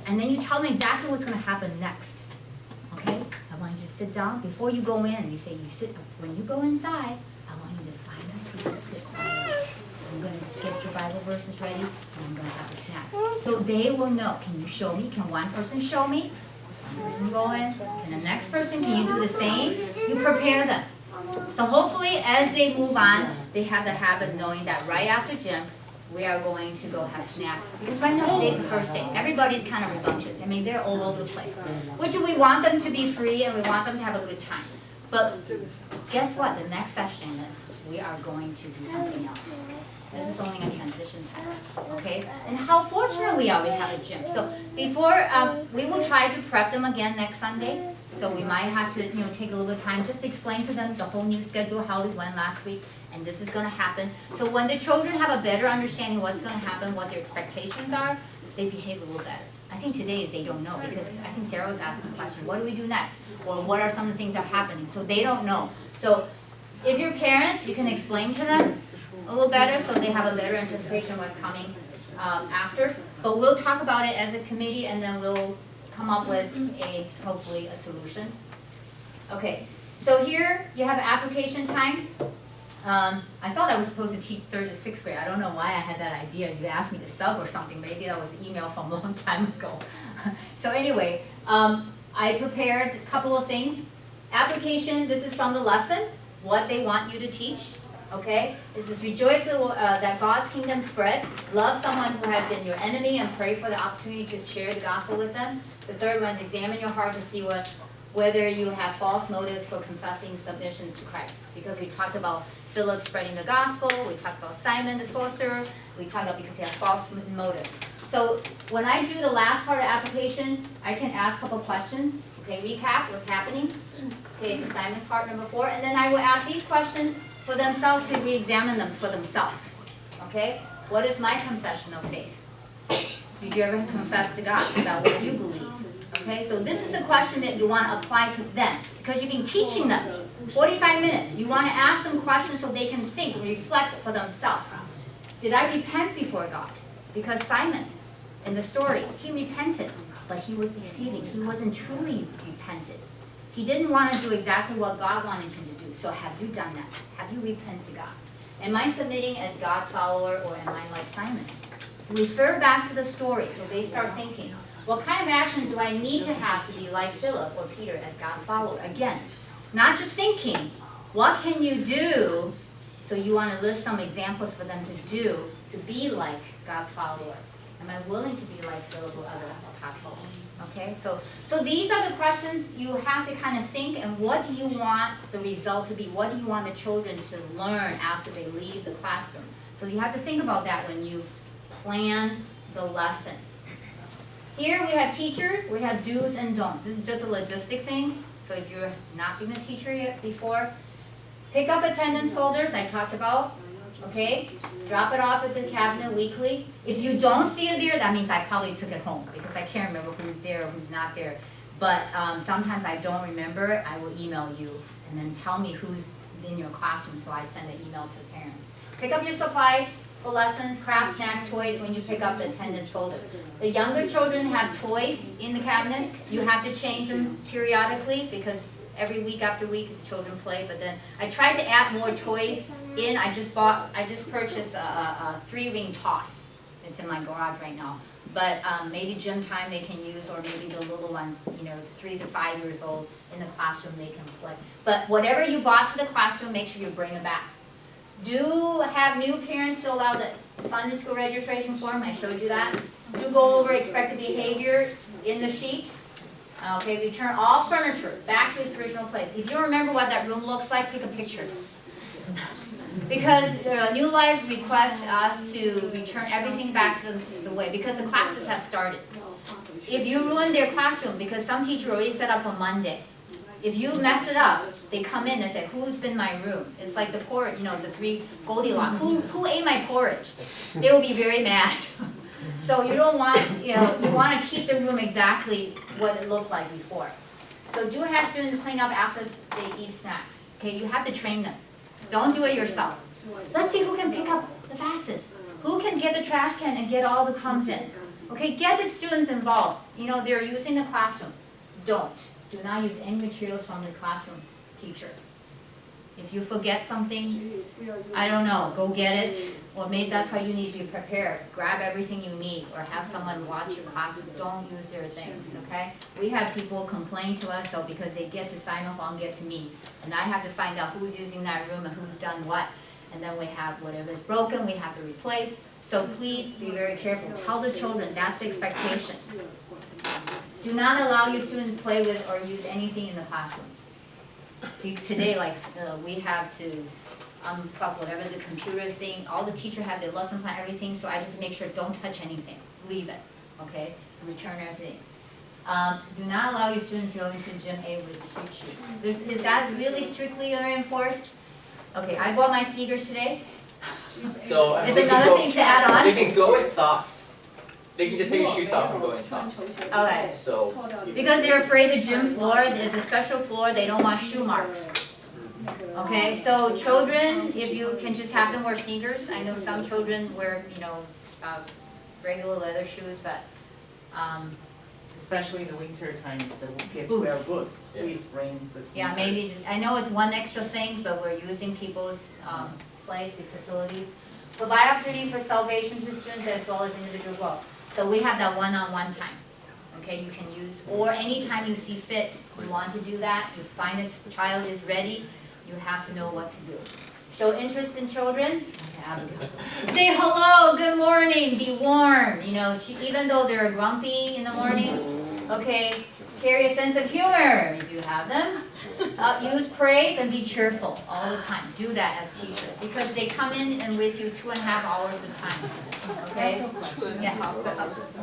and then you tell them exactly what's going to happen next. Okay? I want you to sit down before you go in. You say you sit. When you go inside, I want you to find a seat to sit right here. I'm going to get your Bible verses ready, and I'm going to have a snack. So they will know. Can you show me? Can one person show me? One person go in. And the next person, can you do the same? You prepare them. So hopefully, as they move on, they have the habit of knowing that right after gym, we are going to go have snack. Because right now, today's the first day. Everybody's kind of rambunctious. I mean, they're all over the place. Which we want them to be free, and we want them to have a good time. But guess what? The next session is we are going to do something else. This is only a transition time, okay? And how fortunate we are we have a gym. So before, we will try to prep them again next Sunday. So we might have to, take a little bit of time, just explain to them the whole new schedule, how it went last week, and this is going to happen. So when the children have a better understanding of what's going to happen, what their expectations are, they behave a little better. I think today they don't know, because I think Sarah was asking the question, what do we do next? Or what are some of the things that are happening? So they don't know. So if you're parents, you can explain to them a little better so they have a better anticipation of what's coming after. But we'll talk about it as a committee, and then we'll come up with hopefully a solution. Okay, so here you have application time. I thought I was supposed to teach 3rd to 6th grade. I don't know why I had that idea. You asked me to sub or something. Maybe that was an email from a long time ago. So anyway, I prepared a couple of things. Application, this is from the lesson, what they want you to teach. Okay, this is rejoice that God's kingdom spread. Love someone who has been your enemy and pray for the opportunity to share the gospel with them. The third one is examine your heart to see whether you have false motives for confessing submission to Christ. Because we talked about Philip spreading the gospel, we talked about Simon the sorcerer, we talked about because he had false motives. So when I do the last part of application, I can ask a couple questions. Okay, recap what's happening. Okay, to Simon's heart, number 4. And then I will ask these questions for themselves to re-examine them for themselves. Okay? What is my confession of faith? Did you ever confess to God about what you believe? Okay, so this is a question that you want to apply to them, because you've been teaching them 45 minutes. You want to ask them questions so they can think, reflect for themselves. Did I repent before God? Because Simon, in the story, he repented, but he was deceiving. He wasn't truly repented. He didn't want to do exactly what God wanted him to do. So have you done that? Have you repented to God? Am I submitting as God's follower, or am I like Simon? So refer back to the story so they start thinking, what kind of actions do I need to have to be like Philip or Peter as God's follower? Again, not just thinking, what can you do? So you want to list some examples for them to do to be like God's follower. Am I willing to be like Philip or other apostles? Okay, so these are the questions you have to kind of think, and what do you want the result to be? What do you want the children to learn after they leave the classroom? So you have to think about that when you plan the lesson. Here we have teachers, we have do's and don'ts. This is just the logistic things. So if you're not being a teacher yet before, pick up attendance folders I talked about. Okay, drop it off at the cabinet weekly. If you don't see it there, that means I probably took it home, because I can't remember who's there or who's not there. But sometimes I don't remember it. I will email you and then tell me who's in your classroom, so I send an email to the parents. Pick up your supplies for lessons, crafts, snacks, toys when you pick up the attendance folder. The younger children have toys in the cabinet. You have to change them periodically, because every week after week the children play. But then I tried to add more toys in. I just purchased a 3-ring toss. It's in my garage right now. But maybe gym time they can use, or maybe the little ones, the 3 to 5 years old in the classroom, they can play. But whatever you brought to the classroom, make sure you bring it back. Do have new parents fill out the Sunday school registration form. I showed you that. Do go over expected behavior in the sheet. Okay, return all furniture back to its original place. If you remember what that room looks like, take a picture. Because New Life requests us to return everything back to the way, because the classes have started. If you ruin their classroom, because some teacher already set up for Monday, if you mess it up, they come in and say, who's been in my room? It's like the porridge, the 3 Goldilocks. Who ate my porridge? They will be very mad. So you don't want, you want to keep the room exactly what it looked like before. So do have students clean up after they eat snacks. Okay, you have to train them. Don't do it yourself. Let's see who can pick up the fastest. Who can get the trash can and get all the crumbs in? Okay, get the students involved. You know, they're using the classroom. Do not use any materials from the classroom, teacher. If you forget something, I don't know, go get it, or maybe that's how you need to prepare. Grab everything you need, or have someone watch your classroom. Don't use their things, okay? We have people complain to us, though, because they get to sign up on Get to Me, and I have to find out who's using that room and who's done what. And then we have whatever's broken, we have to replace. So please be very careful. Tell the children that's the expectation. Do not allow your students to play with or use anything in the classroom. Today, like, we have to unplug whatever the computer thing, all the teacher have their lesson plan, everything, so I just make sure don't touch anything. Leave it, okay? Return everything. Do not allow your students to go into gym A with street shoes. Is that really strictly enforced? Okay, I bought my sneakers today. So It's another thing to add on. They can go with socks. They can just take your shoes off and go in socks. Okay. So Because they're afraid the gym floor is a special floor, they don't want shoe marks. Okay, so children, if you can just have them wear sneakers. I know some children wear, you know, regular leather shoes, but, Especially in the winter time, the kids Boots. wear boots. Yeah. Please bring the sneakers. yeah, maybe, I know it's one extra thing, but we're using people's place, the facilities. Provide opportunity for salvation to students as well as individual growth. So we have that one-on-one time, okay, you can use, or anytime you see fit, you want to do that, you find a child is ready, you have to know what to do. Show interest in children. Say hello, good morning, be warm, you know, even though they're grumpy in the morning, okay, carry a sense of humor if you have them. Use praise and be cheerful all the time. Do that as teachers because they come in and with you 2.5 hours of time. Okay? Yes.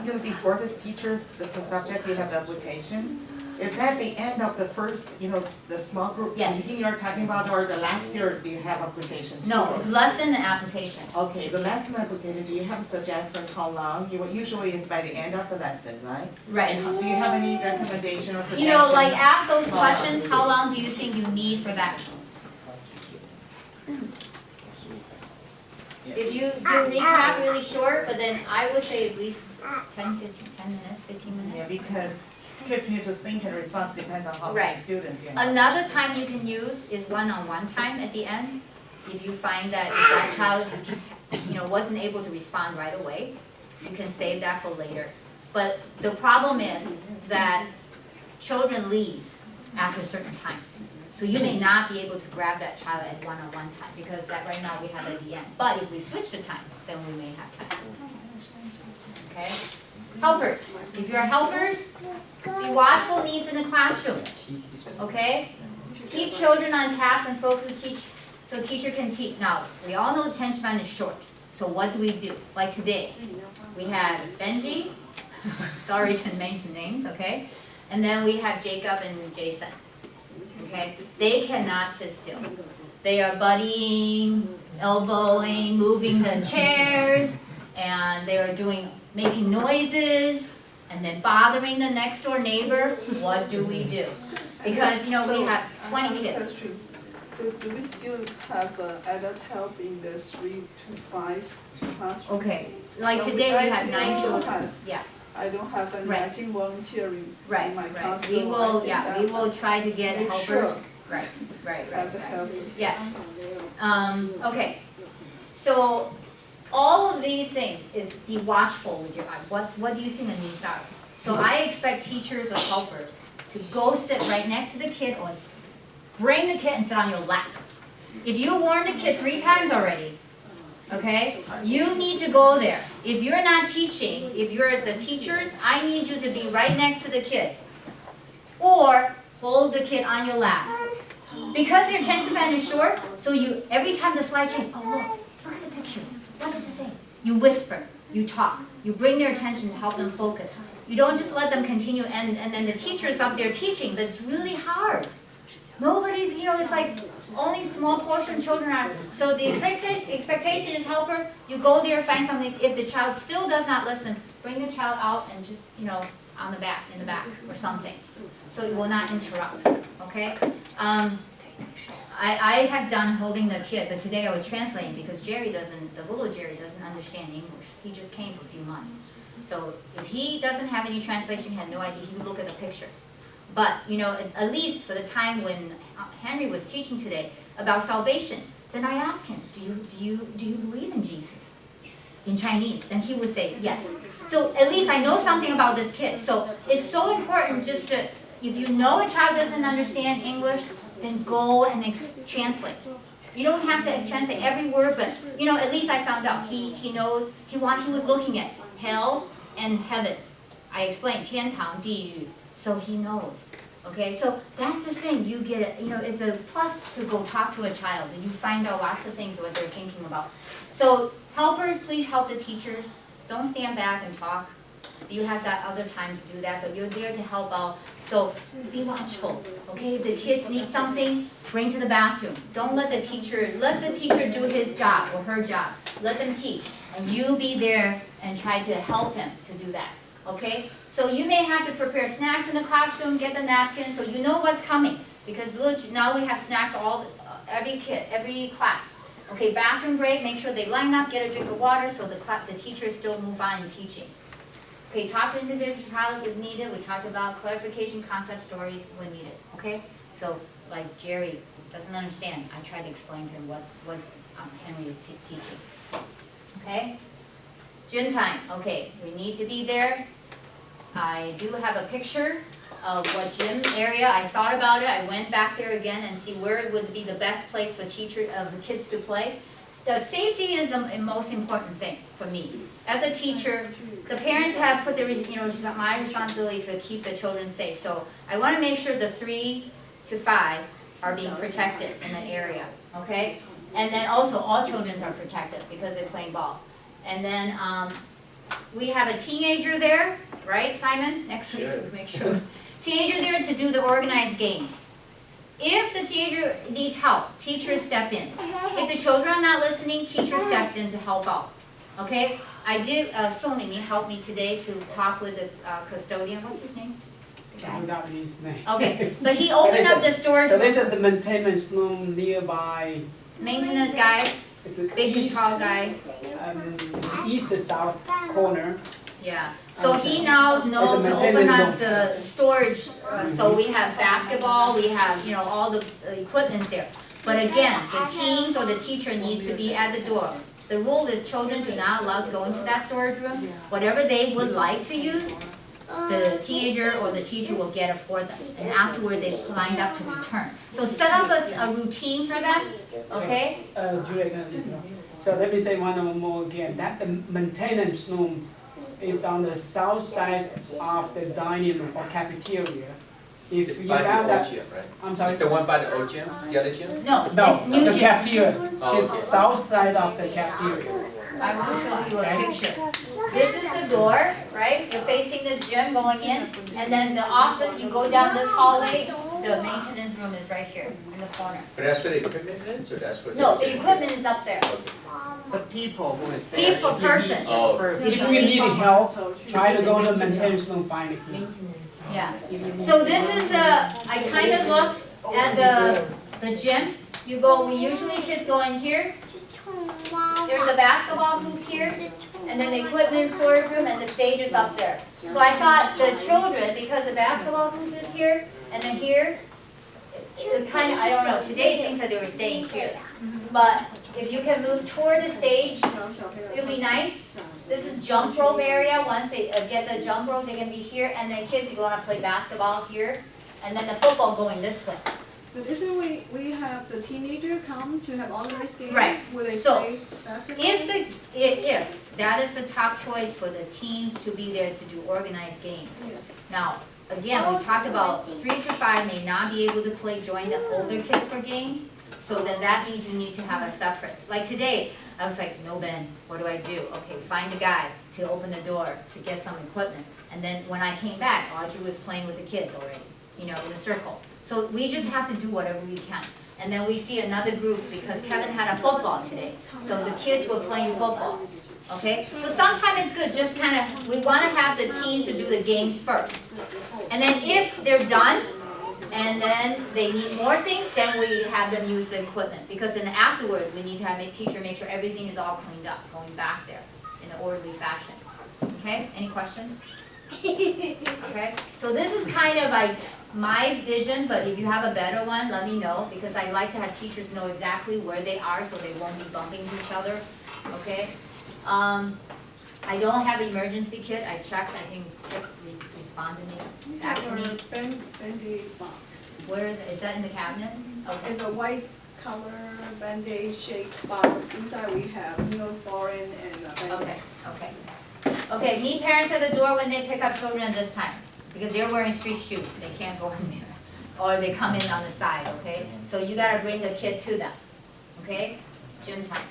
Even before this teachers, the subject, you have the application. Is that the end of the first, you know, the small group Yes. meeting you're talking about, or the last period do you have applications? No, it's lesson and application. Okay, the lesson application, do you have a suggestion how long? Usually it's by the end of the lesson, right? Right. And do you have any recommendation or suggestion? You know, like ask those questions, how long do you think you need for that? If you do recap really short, but then I would say at least 10 minutes, 15 minutes. Yeah, because kids need to think and response depends on how Right. many students, you know. Another time you can use is one-on-one time at the end. If you find that if that child, you know, wasn't able to respond right away, you can save that for later. But the problem is that children leave after a certain time. So you may not be able to grab that child at one-on-one time because that right now we have at the end. But if we switch the time, then we may have time. Okay? Helpers. If you're helpers, be watchful needs in the classroom. Okay? Keep children on task and focus to teach so teacher can teach. Now, we all know attention span is short. So what do we do? Like today, we had Benji, sorry to mention names, okay? And then we have Jacob and Jason. Okay? They cannot sit still. They are buddying, elbowing, moving the chairs, and they are making noises, and then bothering the next door neighbor. What do we do? Because, you know, we have 20 kids. So do we still have adult help in the 3 to 5 classroom? Okay, like today we had 9 children. Yeah, I don't have any Right. writing volunteering right, in my right. class. We so will, I think yeah, we will try to get make helpers. sure. Right. have the help. Yes. Okay, so all of these things is be watchful with your eye. What do you think the needs are? So I expect teachers or helpers to go sit right next to the kid or bring the kid and sit on your lap. If you warned the kid 3 times already, okay, you need to go there. If you're not teaching, if you're the teachers, I need you to be right next to the kid. Or hold the kid on your lap. Because their attention span is short, so you, every time the slide change, oh look at the picture. What does it say? You whisper, you talk, you bring their attention to help them focus. You don't just let them continue and then the teacher is up there teaching, but it's really hard. Nobody's, you know, it's like only small portion of children are, so the expectation is helper, you go there, find something. If the child still does not listen, bring the child out and just, you know, in the back or something. So it will not interrupt, okay? I have done holding the kid, but today I was translating because the little Jerry doesn't understand English. He just came for a few months. So if he doesn't have any translation, he had no idea, he would look at the pictures. But, you know, at least for the time when Henry was teaching today about salvation, then I asked him, do you believe in Jesus? In Chinese, and he would say yes. So at least I know something about this kid. So it's so important just to, if you know a child doesn't understand English, then go and translate. You don't have to translate every word, but you know, at least I found out he knows, he was looking at hell and heaven. I explained 天堂地狱, so he knows. Okay, so that's the thing, you get it, you know, it's a plus to go talk to a child, and you find out lots of things what they're thinking about. So helpers, please help the teachers. Don't stand back and talk. You have that other time to do that, but you're there to help out. So be watchful, okay? If the kids need something, bring to the bathroom. Don't let the teacher do his job or her job. Let them teach, and you be there and try to help him to do that, okay? So you may have to prepare snacks in the classroom, get the napkins, so you know what's coming. Because now we have snacks every kid, every class. Okay, bathroom break, make sure they line up, get a drink of water, so the teachers still move on in teaching. Okay, talk to individual child if needed. We talked about clarification, concept stories when needed, okay? So, like Jerry doesn't understand, I try to explain to him what Henry is teaching. Okay? Gym time, okay, we need to be there. I do have a picture of what gym area, I thought about it, I went back there again and see where would be the best place for the kids to play. The safety is the most important thing for me. As a teacher, the parents have put it's my responsibility to keep the children safe. So I want to make sure the 3 to 5 are being protected in the area, okay? And then also all children are protected because they're playing ball. And then we have a teenager there, right, Simon? Next week, make sure. Teenager there to do the organized games. If the teenager needs help, teachers step in. If the children are not listening, teachers step in to help out. Okay? I did, Sony helped me today to talk with the custodian. What's his name? I forgot his name. Okay, but he opened up the storage So room. this is the maintenance room nearby. Maintenance guy, It's a big tall guy. east-south corner. Yeah. So he now knows to open up the storage. So we have basketball, we have all the equipment there. But again, the teams or the teacher needs to be at the door. The rule is children do not allow to go into that storage room. Whatever they would like to use, the teenager or the teacher will get it for them. And afterward, they lined up to return. So set up a routine for them, okay? Julia, so let me say one more again. That the maintenance room is on the south side of the dining room or cafeteria. If It's you by have the old that, gym, right? I'm sorry. It's the one by the old gym, the other gym? No, No, it's new the gym. cafeteria. Oh, It's okay. south side of the cafeteria. I will show you a picture. This is the door, right? You're facing the gym going in, and then the office, you go down this hallway, the maintenance room is right here in the corner. But that's where the equipment is, or that's where? No, the equipment is up there. Okay. The people who is there. People, if you need person. Oh. person. If you need help, try to go to the maintenance room, find it. Yeah. So this is I kind of looked at the gym. We usually kids go in here. There's a basketball hoop here, and then the equipment storage room, and the stage is up there. So I thought the children, because the basketball hoop is here, and then here, it kind of, I don't know, today it seems that they were staying here. But if you can move toward the stage, it'll be nice. This is jump rope area. Once they get the jump rope, they can be here, and then kids are going to play basketball here, and then the football going this way. But isn't we have the teenager come to have organized games? Right. Where they So, play basketball? If that is the top choice for the teams to be there to do organized games. Yes. Now, again, we talked about 3 to 5 may not be able to join the older kids for games. So then that means you need to have a separate. Like today, I was like, no Ben, what do I do? Okay, find a guy to open the door to get some equipment. And then when I came back, Audrey was playing with the kids already, in the circle. So we just have to do whatever we can. And then we see another group because Kevin had a football today. So the kids were playing football. Okay? So sometimes it's good, just we want to have the teams to do the games first. And then if they're done, and then they need more things, then we have them use the equipment. Because then afterwards, we need to have a teacher make sure everything is all cleaned up, going back there in an orderly fashion. Okay, any questions? Okay, so this is kind of like my vision, but if you have a better one, let me know, because I like to have teachers know exactly where they are, so they won't be bumping into each other, okay? I don't have emergency kit, I checked, I think Tiff responded me, back to me. Band-aid box. Where is that in the cabinet? Okay. It's a white color Band-aid shaped box. Inside we have Neosporin and Band-aid. Okay, okay. Okay, meet parents at the door when they pick up children this time, because they're wearing street shoes, they can't go in there. Or they come in on the side, okay? So you gotta bring the kid to them, okay? Gym time.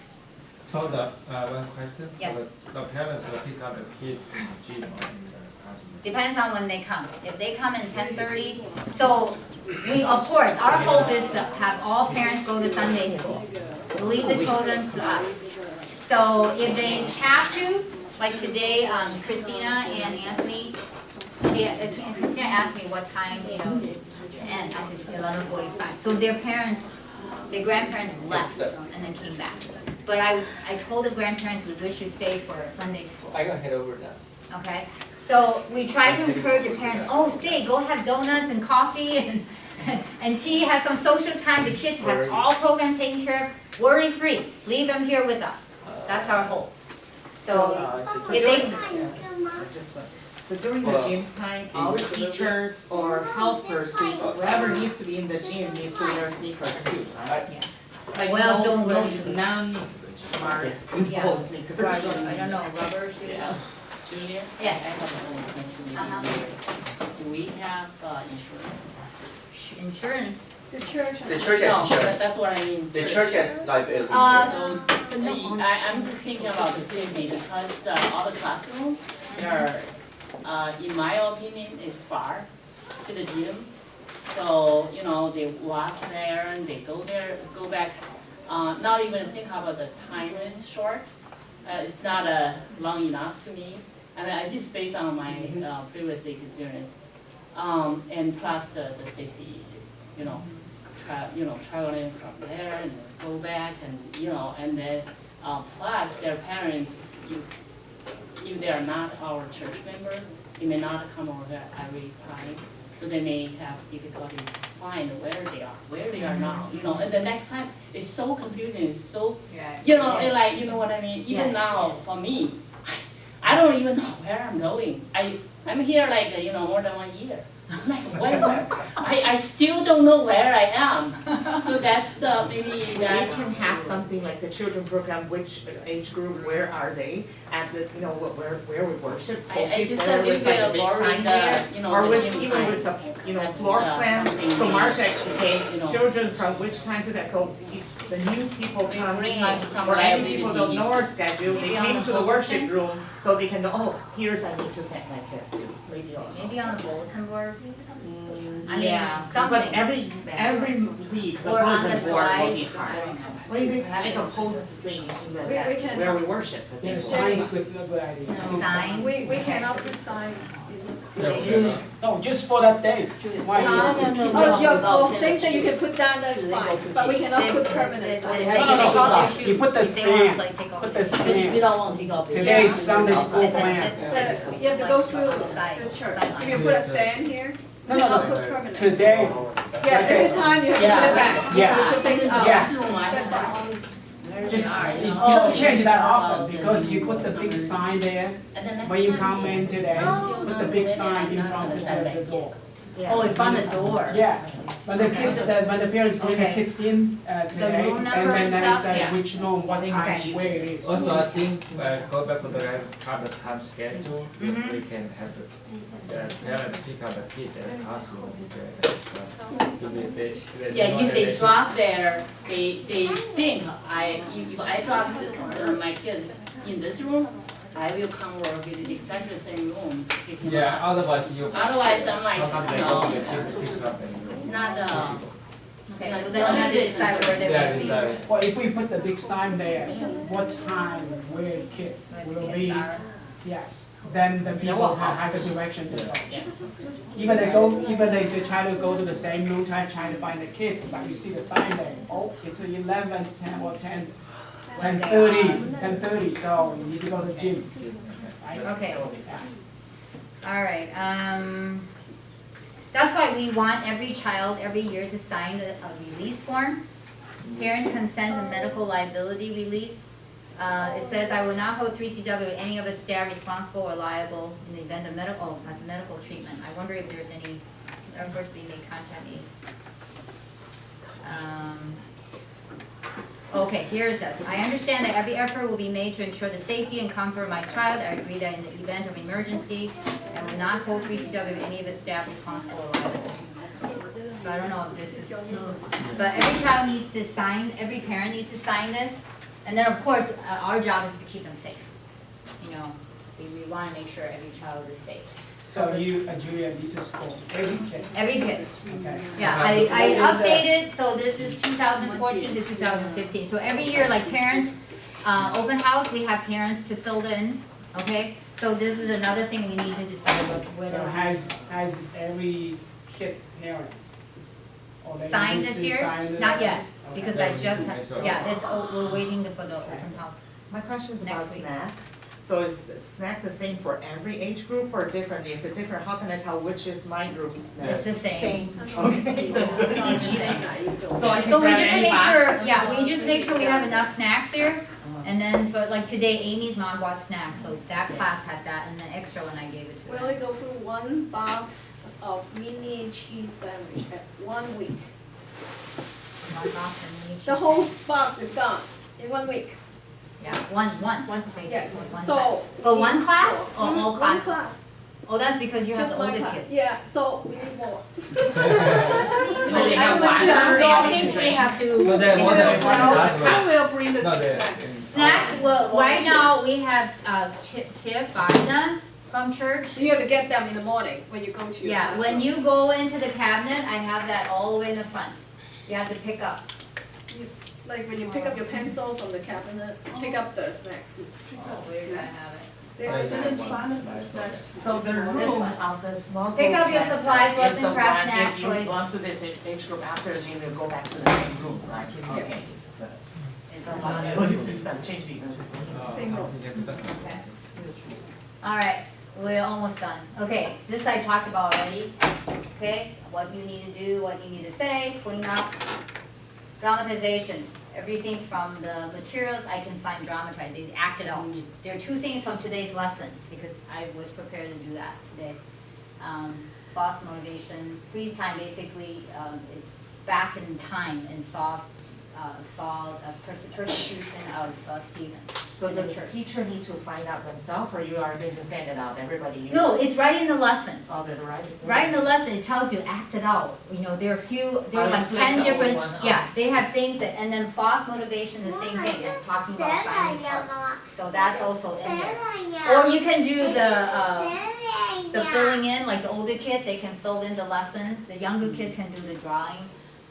So the, one question, so Yes. the parents will pick up the kids in the gym or in the classroom? Depends on when they come. If they come in 10:30, so we, of course, our hope is to have all parents go to Sunday school. Leave the children to us. So if they have to, like today, Christina and Anthony, Christina asked me what time, to end. I said 11:45. So their parents, their grandparents left and then came back. But I told the grandparents we wish you stay for Sunday school. I gotta head over now. Okay, so we try to encourage the parents, oh, stay, go have donuts and coffee and tea, have some social time, the kids have all programs taken care of, worry-free, leave them here with us. That's our hope. So, if they, So during the gym time, all the teachers or helpers, whoever needs to be in the gym needs to wear sneakers too, right? yeah, Like Well, no, don't no worry. non-smart Yeah. full sneakers. I don't know, rubber shoes? Julia? Yes. I have one question. Uh-huh. Do we have insurance? Insurance? The church. The church No, has insurance. that's what I mean. The church has liability Uh, insurance. So, I'm just thinking about the safety because all the classroom, they're, in my opinion, is far to the gym. So, they walk there and they go there, go back, not even think about the time is short. It's not long enough to me. I mean, I just based on my previous experience. And plus the safety issue, traveling from there and go back and, and then, plus their parents, if they are not our church member, they may not come over there every time. So they may have difficulty to find where they are now, and the next time, it's so confusing, it's so, you know what I mean? Even Yes, now, yes. for me, I don't even know where I'm going. I'm here more than 1 year. I'm like, where? I still don't know where I am. So that's maybe We that. can have something like the children program, which age group, where are they, at the, where we worship. I just Where a little with like a bit big worried sign that, there, Or the with, gym even time. with some, That's, floor plan, something so we March should, okay, children from which time to that, so if the new people They come bring in, us some or any people don't know our liabilities. schedule, they Maybe on came the to the worship bulletin? room, so they can know, oh, here's I need to send my kids to, maybe on. Maybe on the bulletin board? I mean, Yeah. something. But every week, the Or on the bulletin board will be slides. hard. What do you think, it's a post thing, We can- where we worship. I Yeah, think. science good, good idea. Sign. We cannot put signs. They do. No, just for that day. Why No, should no, we keep no, it? Oh, no. yeah, for things that you can put down, that's Should they go fine, to but we gym? cannot put They permanent can signs. No, no, take no, off no. their shoes. You put the If they wanna stand. play, take off Put their the shoes. stand. We don't want to take off. Today's Sunday Sit school and plan. sit. So you have to go through Side- this church. sideline. If you put a stand here, No, you no, cannot no. put permanent. Today, Yeah, every time you have to put it back. Yes. You put things out. Yes. That's just, are, you don't change that often, because you put the big sign there. And the next When you time come in today, put the big sign in front of the door. Yeah. Oh, in front of the door. Yeah, when the kids, when the parents bring the Okay. kids in today, room and number then and they stuff? say Yeah. which room, what time, Okay. where it is. Also, I think, go back to the time schedule, Mhm. we can have the parents pick up the kids at the classroom. Yeah, if they drop there, they think if I drop my kid in this room, I will come work in exactly the same room to pick him Yeah, up. otherwise you. Otherwise, I'm like, Sometimes they no. go to the kids pick up and. It's not, Okay, so then we have to decide where Yeah, they're it's gonna be. Well, if we put the big sign there, what time, where the kids Where the will kids be, are. yes, then the people will have the direction to go. Even they try to go to the same room, try to find the kids, but you see the sign there, oh, it's 11, 10, or 10, 10:30, so you need to go to the gym. Okay. All right, that's why we want every child every year to sign a release form. Parent consent and medical liability release. It says, I will not hold 3CW or any of its staff responsible or liable in the event of medical treatment. I wonder if there's any efforts they may contact me. Okay, here it says, I understand that every effort will be made to ensure the safety and comfort of my child. I agree that in the event of emergency, I will not hold 3CW or any of its staff responsible or liable. So I don't know if this is, but every child needs to sign, every parent needs to sign this. And then, of course, our job is to keep them safe. You know, we want to make sure every child is safe. So you, Julia, this is for every kid, Every kid. okay? Yeah, I updated, so this is 2014 to 2015. So every year, like parent, open house, we have parents to fill in, okay? So this is another thing we need to decide whether. So has every kid parent? Or they Signed need this to year? sign it? Not yet, Okay. because I just, we're waiting for the open house. My question is about Next week. snacks. So is the snack the same for every age group or different? If it's different, how can I tell which is my group's snack? It's the same. Okay, that's good. It's the same. So I can So we grab just any make box? sure, yeah, we just make sure we have enough snacks there. And then for, like today, Amy's mom bought snacks, so that class had that and then extra when I gave it to We them. only go through one box of mini cheese sandwich at 1 week. One box and then each- The whole box is gone in 1 week. Yeah, once, basically, Yes, one class. so. For one class or all One classes? class. Oh, that's because you have Just the one older class. kids. Yeah, so we need more. They have much water, are they have going to drink. But then what Well, the I will bring the No, the- snacks. Snacks, well, right now, we have, Tip buy them from church. You have to get them in the morning when you go to your Yeah, classroom. when you go into the cabinet, I have that all the way in the front. You have to pick up. Like when you pick up your pencil from the cabinet, pick up the snack. Where do I have it? There's- So the room This one. of the small group. Pick up your class supplies, is lesson the craft, one snack, if you toys. belong to this age group after the gym, you go back to the same room, right? Okay. Yes. It's a So lot. at least it's not changing. Same room. Okay. All right, we're almost done. Okay, this I talked about already. Okay, what you need to do, what you need to say, clean up. Dramatization, everything from the materials I can find dramatized, they acted out. There are two things from today's lesson, because I was prepared to do that today. Boss motivations, freeze time, basically, it's back in time and saw persecution of Stephen. So in the does the church. teacher need to find out themselves, or you are going to send it out, everybody? No, it's right in the lesson. Oh, there's a right? Right in the lesson, it tells you act it out. You know, there are Oh, like it's like 10 the different, old one, oh. yeah, they have things that, and then false motivation, the same thing, it's talking about Simon's heart. So that's also in there. Or you can do the filling in, like the older kids, they can fill in the lessons. The younger kids can do the drawing.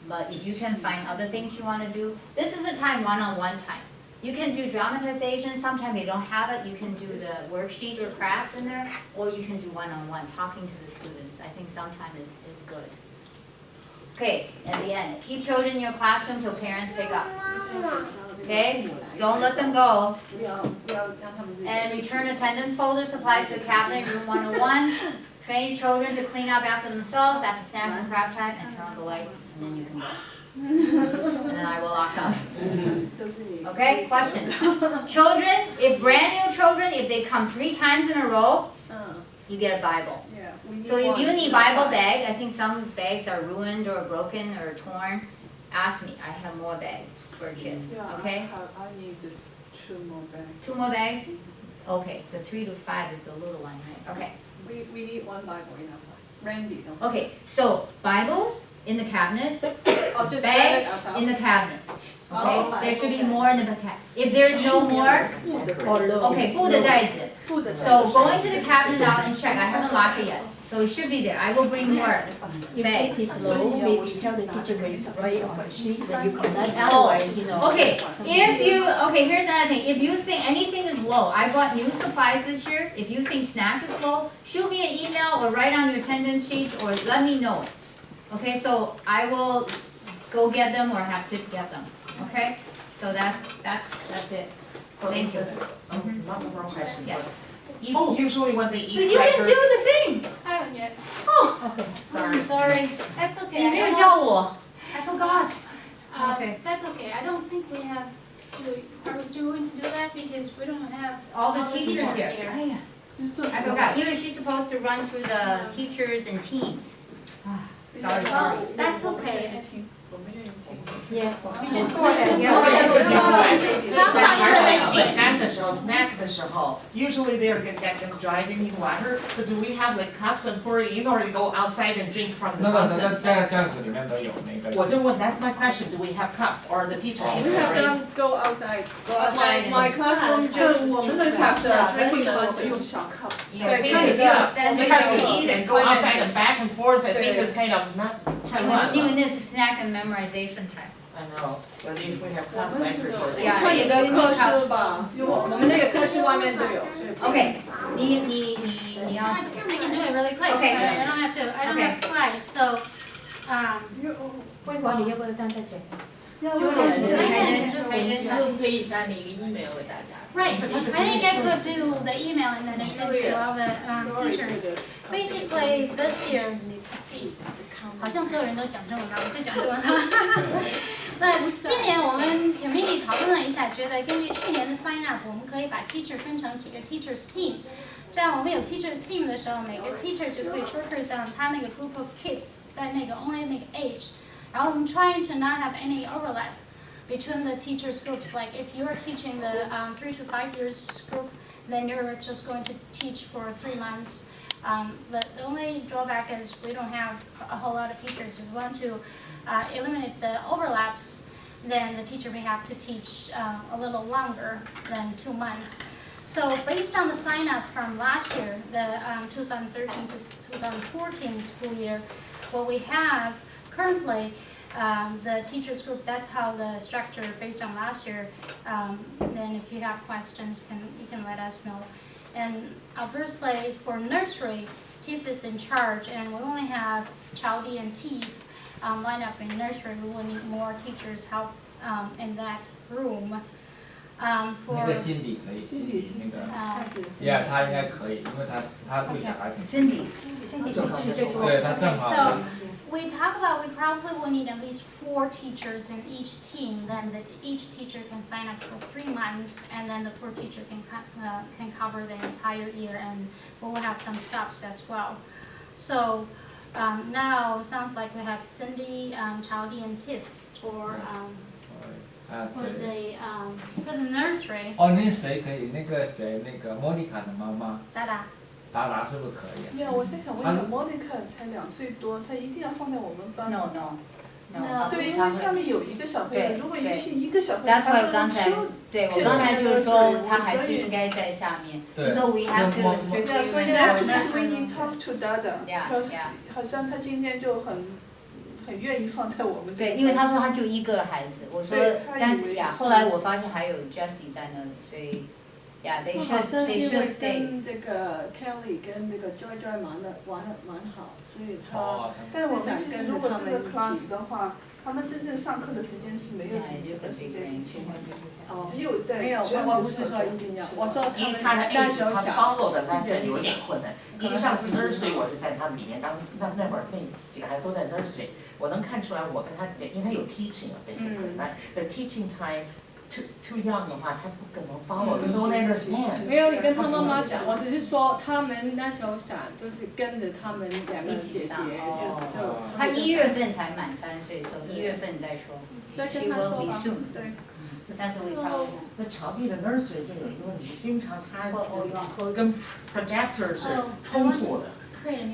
But if you can find other things you wanna do, this is a time, one-on-one time. You can do dramatization, sometimes they don't have it, you can do the worksheet or crafts in there, or you can do one-on-one, talking to the students. I think sometimes is good. Okay, at the end, keep children in your classroom till parents pick up. Okay, don't let them go. And return attendance folder, supplies to the cabinet, room 101. Train children to clean up after themselves, after snacks and craft time, and turn on the lights, and then you can go. And then I will lock up. Okay, question. Children, if brand new children, if they come 3 times in a row, you get a Bible. Yeah, we need So if one. you need Bible bag, I think some bags are ruined or broken or torn, ask me, I have more bags for kids, Yeah, okay? I need 2 more bags. 2 more bags? Okay, the 3 to 5 is the little one, right? Okay. We need one Bible in our class. Randy, no. Okay, so Bibles in the cabinet, I'll just grab it bags outside. in the cabinet. Oh, Okay, there should be more in the cabinet. If there's no more, okay, 布的袋子. So go into the cabinet now and check, I haven't locked it yet. So it should be there, I will bring more If bags. it is low, maybe tell the teacher maybe write on the sheet, then you can, otherwise, you know. Okay, okay, here's another thing, if you think anything is low, I bought new supplies this year, if you think snack is low, shoot me an email or write on your attendance sheet or let me know. Okay, so I will go get them or have to get them, okay? So that's it. So Thank you. this- One more question. Yes. Usually when they eat But you didn't do crackers. the thing. I haven't yet. Oh, Sorry. I'm sorry. That's okay. 你没有 I don't- 教我 I forgot. Okay. That's okay. I don't think we have. Are we still going to do that because we don't have All the teachers here. I forgot. Even she's supposed to run through the teachers and teams. Sorry, sorry. That's okay. Yeah. You just go ahead. Snack 的时候 snack 的时候 usually they're gonna get them driving water, but do we have like cups and pour it in or you go outside and drink from the 那 fountain? 在教室里面都有那个。我就问 that's my question, do we have cups or the teacher needs We to have bring? them go outside. Go outside My and- classroom 就 just 我们 students have the drinking 我们 bucket. 用小 cup。 Yeah, I think Because, it's send because it you eat and go outside and back and forth, I think it's kind of not 因为那是 snack and memorization time. I know, but if we have cups, I prefer. Yeah. 看你的课室吧，我们那个课室外面就有。 Okay. 你要 I can do it really quick. Okay. I don't have to. I don't have slides. So, 慧华，你要不要站在前面？要不 I 然 can just 是可以删一个 email 给大家。 right. I think I could do the email and then send to all the teachers. Basically, this year, 好像所有人都讲中文了，我就讲中文了。那今年我们 committee 讨论了一下，觉得根据去年的 sign up， 我们可以把 teacher 分成几个 teachers team。这样我们有 teachers team 的时候，每个 teacher 就可以 focus on 他那个 group of kids 在那个 only 那个 age。然后我们 trying to not have any overlap between the teachers groups. Like if you are teaching the 3 to 5 years group, then you're just going to teach for 3 months. The only drawback is we don't have a whole lot of teachers. If we want to eliminate the overlaps, then the teacher may have to teach a little longer than 2 months. So based on the sign up from last year, the 2013 to 2014 school year, what we have currently, the teachers group, that's how the structure based on last year. Then if you have questions, you can let us know. And obviously for nursery, Tiff is in charge, and we only have Chowdy and Tiff lined up in nursery. We will need more teachers help in that room. 那个 Cindy 可以，Cindy 那个 ，Yeah， 他应该可以，因为他对小孩挺。Cindy. 对他正好。 So we talk about we probably will need at least 4 teachers in each team. Then each teacher can sign up for 3 months, and then the 4 teacher can cover the entire year, and we will have some subs as well. So now sounds like we have Cindy, Chowdy, and Tiff for the nursery. 哦，那谁可以？那个谁，那个莫妮卡的妈妈， Dada. 达达是不是可以？呀，我在想，为什么 Monica 才2岁多，她一定要放在我们班 No, 吗？ no, no. 对，因为下面有一个小朋友，如果允许一个小朋友， That's 他 why 们刚才，对我刚才就是说，他还是应该在下面。对。 So we have to 对啊， strictly 所以 remember next that. week we need talk to Dada, Yeah, because yeah. 好像他今天就很愿意放在我们这对，里。因为他说他就一个孩子，我说对，他以为但是呀，是后来我发现还有 Jessie 在那里，所以，Yeah, they 好 should 像是 they 因 should 为 stay. 跟这个 Kelly 跟那个 Joy 玩得蛮好，所以他哦，但我们其实如果这个 class 的话，他们真正上课的时间是没有 Yeah, 几 it 次 is a 的时 big 间 range. 情况下，哦只有在没有，我不是说一定要，我说因为他的那 age 他时候小， follow 的那是有点困难。因为上次 nursery 我是在他们里面，那会儿那几个孩子都在 nursery， 我能看出来我跟他讲，因为他有 teaching 啊 basically， the teaching time too young 的话，他不可能 follow，就是 don't understand。没有，你跟他妈妈讲，我只是说他们那时候想就是跟着他们2个姐姐就。他1月份才满3岁，所以1月份再说。再 She 跟他 will 说 be 吧。 soon. 对。但是 we probably 那朝地的 nursery 就有一个问题，经常他跟 projector 是冲突的。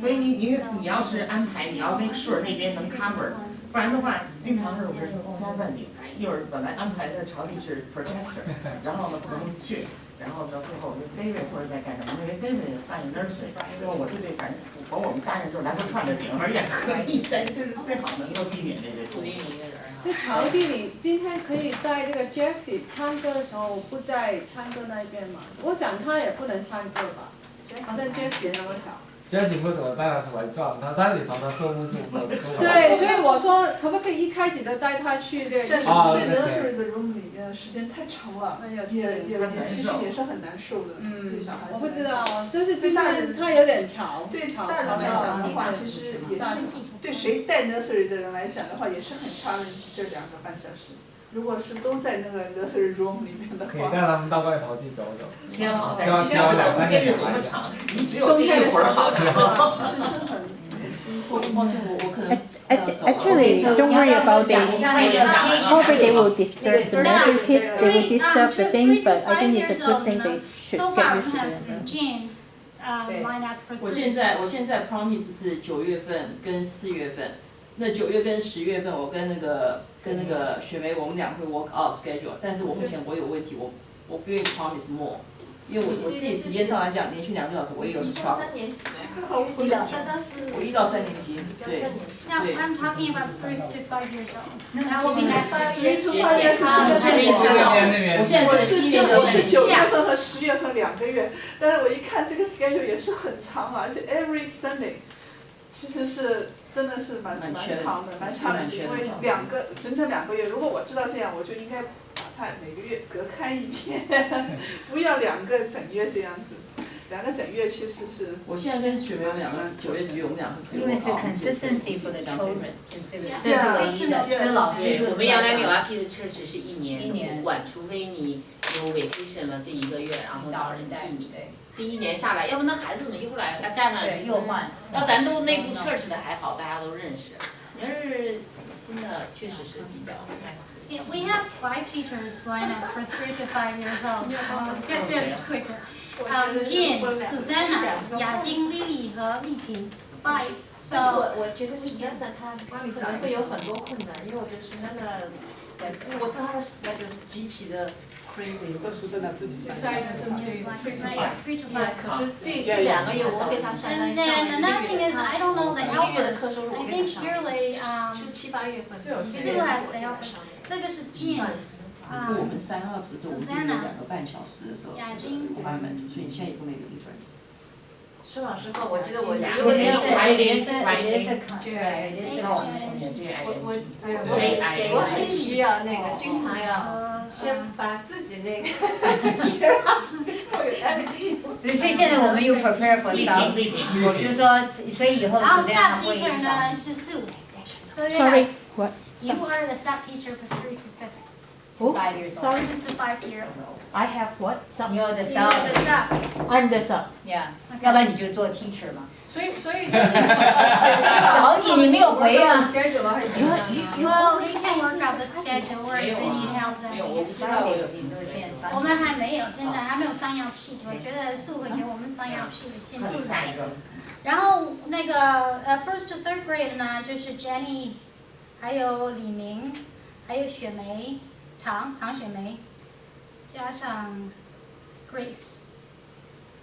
所以你要是安排，你要 make sure 那边能 cover， 不然的话，经常是我们3万里，一会儿本来安排的朝地是 projector， 然后呢不能去，然后呢最后就 David 或者在干什么？因为 David 也上 nursery， 最后我这边反正我们3人就来回串着顶，而也可以，但就是最好能够避免这些冲突。那场地里今天可以带这个 Jessie 唱歌的时候不在唱歌那边嘛？我想他也不能唱歌吧，好像 Jessie 那么小。家庭不怎么带他出来转，他也常常坐不住。对，所以我说可不可以一开始就带他去这个？但是在 nursery 的 room 里面时间太长了，哎呀其实也是很难受的，对小孩子。我不知道，就是今天他有点吵。对大人来讲的话，其实也是对谁带 nursery 的人来讲的话，也是很 challenge 这2个半小时。如果是都在那个 nursery room 里面的话，可以带他们到外头去走走。天好，教2、3年小孩子。你只有这一会儿好。其实是很辛苦。抱歉，我可能。Actually, don't worry about it. Probably they will disturb the nursery kid. They will disturb the thing, but I think it's a good thing they should So get far, we used to have it. June line up for 我现在 promise 是9月份跟4月份，那9月跟10月份我跟那个雪梅我们俩会 work out schedule， 但是我目前我有问题，我不愿意 promise more， 因为我自己时间上来讲，连续2个小时我也有 struggle。我1到3年级，对。Now, I'm talking about 3 to 5 years old. That will be next year. 3 to 5 years 我是9月份和10月份2个月，但是我一看这个 schedule 也是很长啊，而且 every Sunday， 其实是真的是蛮长的，蛮长的，因为整整2个月，如果我知道这样，我就应该把它每个月隔开1天，不要2个整月这样子。2个整月其实是。我现在跟雪梅我们2个9月10月我们2个可以。因为是 consistency for the children， 这是唯一的，跟老师。我们原来Milwaukee 的 church 是1年不换，除非你有 vacation 了这1个月，然后找人替你。这1年下来，要不那孩子们又来，要站那又换。要咱都内部 church 的还好，大家都认识。你要是新的，确实是比较。Yeah, we have 5 teachers lined up for 3 to 5 years old. Let's get there quicker. Jean, Susanna, 雅晶、Lily 和丽萍 5. 但是我觉得 Susanna 她可能会有很多困难，因为我觉得 Susanna， 就是我知道她的schedule是极其的 crazy。都是真的自己上。3 to 5. 可是这2个月我给她上 And then another thing is, I don't know the helpers. I think yearly, 就7、8月份。Sue has the helpers. 这个是 Jean。我们3、2只是我们第2个半小时的时候，我帮你们，所以你现在也不没有 difference。说老实话，我觉得我我很需要那个经常要先把自己那个所以现在我们又 prepare for sub， 就是说，所以以后然后是这样 sub 会 teacher 呢是Sue。Sorry, what? You are the sub teacher for 3 to 5. Who? 5 years old。 Sorry, to 5 years old. I have what? Sub. You're the You're sub。 the sub. I'm the sub. Yeah， 要不然你就做 teacher 嘛。所以找你没有回啊。 Well, we can work out the schedule or if they need help 没有，我 then. 不知道我有我们还没有，现在还没有商药屁，我觉得Sue会给我们商药屁的现在。然后那个first to 3rd grade 呢，就是 Jenny， 还有李明，还有雪梅，唐雪梅，加上 Grace，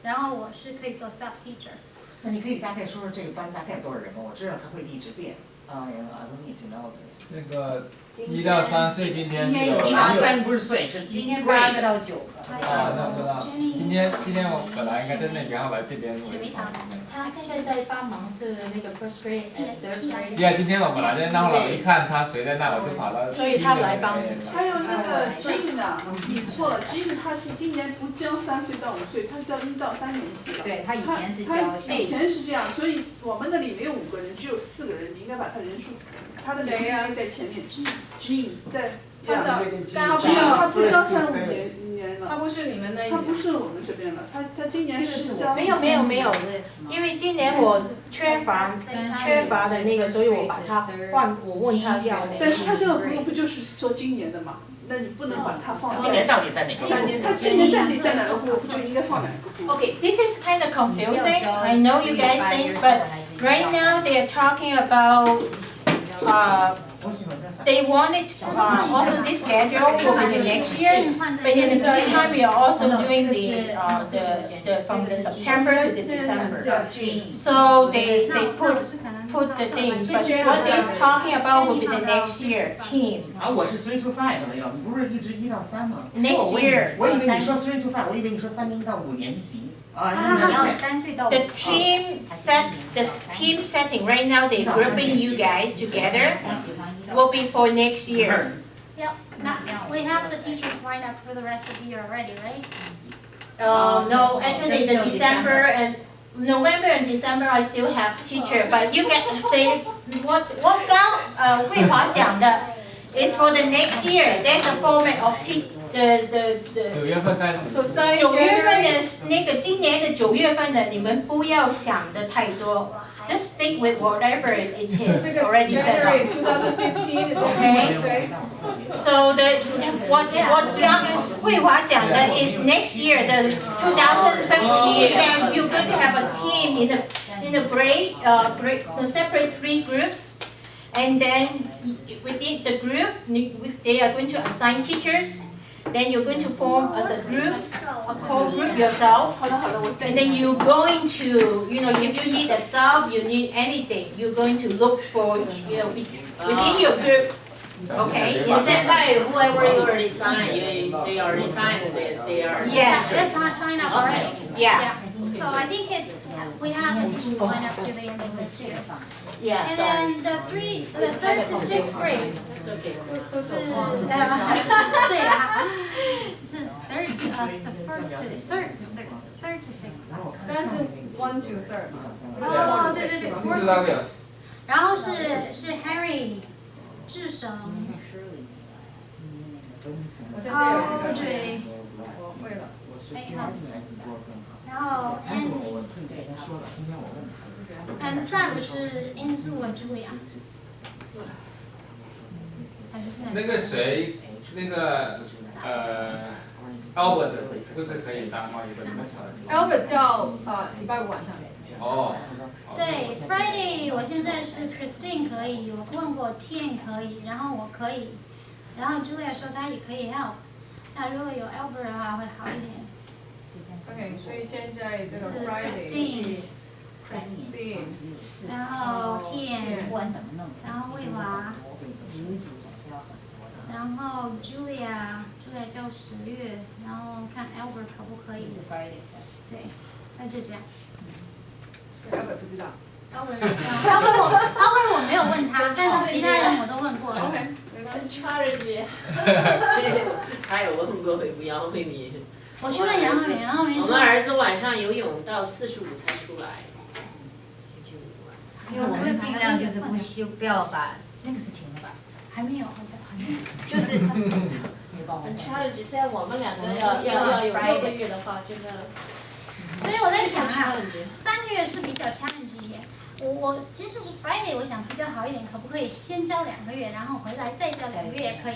然后我是可以做 sub teacher。那你可以大概说说这个班大概多少人吗？我知道它会一直变。I don't need to know this。那个1到3岁今天是有。1到3不是岁，是今天8个到9个。那知道。今天我本来应该在那边，后来这边录。他现在在帮忙是那个 first grade and third grade。对啊，今天我本来在那，我一看他谁在那，我就跑到。所以他来帮。还有那个 Jean 啊，你错了 ，Jean 他是今年不教3岁到5岁，他教1到3年级了。对，他以前是教。他以前是这样，所以我们那里没有5个人，只有4个人，你应该把他人数，他的名字应该在前面。Jean 在。他不教3、5年了。他不是你们那。他不是我们这边了，他今年是教。没有，因为今年我缺乏的那个，所以我把他换，我问他要。但是他这个不就是说今年的嘛？那你不能把它放。今年到底在哪个3年，他今年到底在哪个部就应该放哪个部。Okay, this is kind of confusing. I know you guys think, but right now they are talking about they wanted also this schedule will be the next year, but in the meantime we are also doing the from the September to the December. So they put the thing, but what they're talking about will be the next year team. 我是3 to 5的你不是一直1到3吗？ Next year. 我以为你说3 to 5，我以为你说3年到5年级。The team setting right now they grouping you guys together will be for next year. Yep, we have the teachers lined up for the rest of the year already, right? No, actually the December and November and December I still have teacher, but you get what 慧华讲的 is for the next year. There's a format of the 9月份开始。 9月份的那个今年的9月份的，你们不要想的太多。Just stick with whatever it is already set up. 2015 is Okay. So what 慧华讲的 is next year the 2015. Then you're going to have a team in a grade separate 3 groups, and then within the group they are going to assign teachers. Then you're going to form as a group, a core group yourself, and then you're going to, if you need a sub, you need anything, you're going to look for, within your group. Okay. 现在 whoever you already signed, they already signed, they are. Yes. Let's not sign up already. Yeah. So I think we have the teachers lined up to the end of this year. Yeah. And then the 3rd to 6th grade. 都是对啊，是 3rd to 6th。但是1 to 3rd 嘛。哦，对对对。48个小时。然后是 Harry 智省。对。我会了。然后 and Sam 是英素和 Julia。那个谁，那个Albert 不是可以当吗？有个你们Albert 叫礼拜5晚上。哦。对 ，Friday 我现在是 Christine 可以，我问过 Tian 可以，然后我可以，然后 Julia 说她也可以 help。那如果有 Albert 的话会好一点。OK， 所以现在这个 Friday。Christine， 然后 Tian， 然后慧华。然后 Julia 叫10月，然后看 Albert 可不可以。对，那就这样。Albert 不知道。Albert 我没有问他，但是其他人我都问过了。OK， Challenge。他有问过杨慧敏。我去问杨慧敏，杨慧敏说。我们儿子晚上游泳到45才出来。因为我们尽量就是不要把那个是停了吧？还没有，好像就是很 challenge， 在我们2个要有6个月的话，真的。所以我在想啊，3个月是比较 challenge 一点。我即使是 Friday， 我想比较好一点，可不可以先教2个月，然后回来再教2个月也可以。